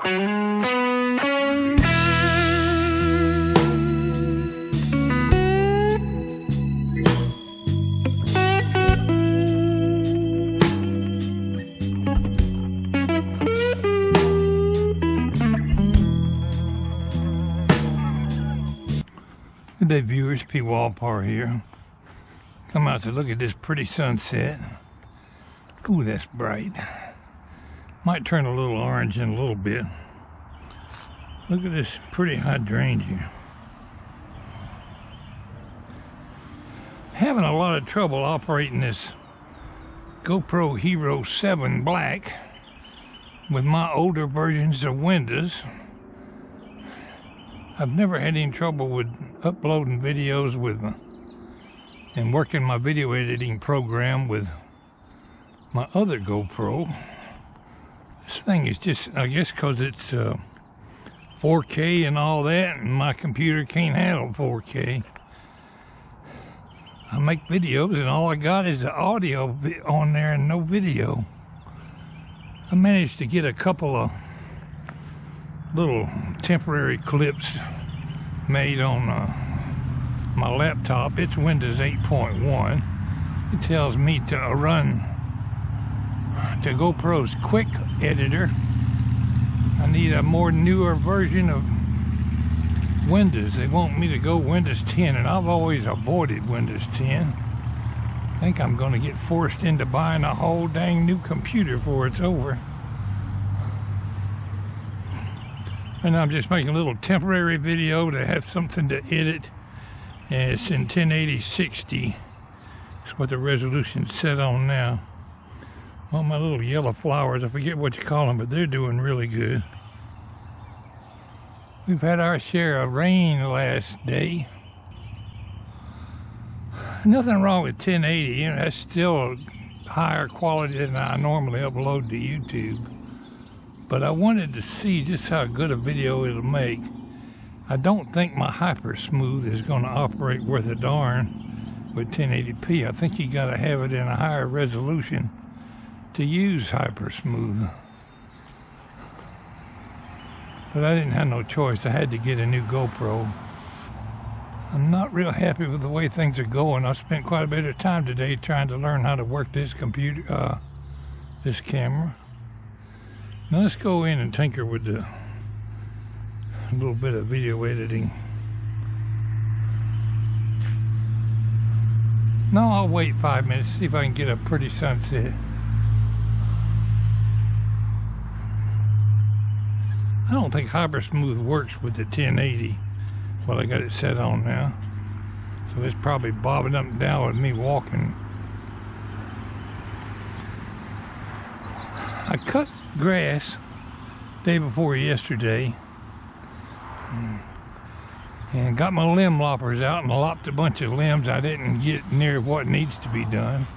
Good day, viewers. Pwalpar here. Come out to look at this pretty sunset. Ooh, that's bright. Might turn a little orange in a little bit. Look at this pretty hydrangea. Having a lot of trouble operating this GoPro Hero 7 Black with my older versions of Windows. I've never had any trouble with uploading videos with and working my video editing program with my other GoPro. This thing is just, I guess because it's 4K and all that, and my computer can't handle 4K. I make videos and all I got is the audio on there and no video. I managed to get a couple of little temporary clips made on my laptop. It's Windows 8.1. It tells me to run to GoPro's quick editor. I need a more newer version of Windows. They want me to go Windows 10, and I've always avoided Windows 10. I think I'm going to get forced into buying a whole dang new computer before it's over. And I'm just making a little temporary video to have something to edit. And it's in 1080-60. That's what the resolution's set on now. Well, my little yellow flowers, I forget what you call them, but they're doing really good. We've had our share of rain last day. Nothing wrong with 1080. You know, that's still a higher quality than I normally upload to YouTube. But I wanted to see just how good a video it'll make. I don't think my Hyper Smooth is going to operate worth a darn with 1080p. I think you got to have it in a higher resolution to use Hyper Smooth. But I didn't have no choice. I had to get a new GoPro. I'm not real happy with the way things are going. I spent quite a bit of time today trying to learn how to work this computer, this camera. Now let's go in and tinker with a little bit of video editing. No, I'll wait 5 minutes, see if I can get a pretty sunset. I don't think Hyper Smooth works with the 1080. Well, I got it set on now. So it's probably bobbing up and down with me walking. I cut grass day before yesterday and got my limb loppers out and lopped a bunch of limbs. I didn't get near what needs to be done,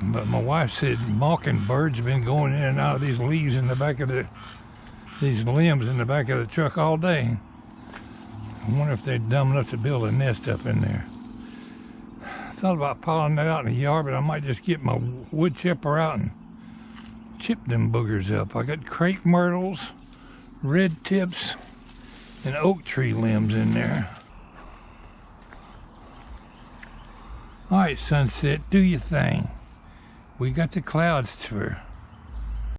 but my wife said mockingbirds have been going in and out of these leaves in the back of these limbs in the back of the truck all day. I wonder if they're dumb enough to build a nest up in there. I thought about piling that out in the yard, but I might just get my wood chipper out and chip them boogers up. I got crepe myrtles, red tips, and oak tree limbs in there. Alright, sunset, do your thing. We got the clouds for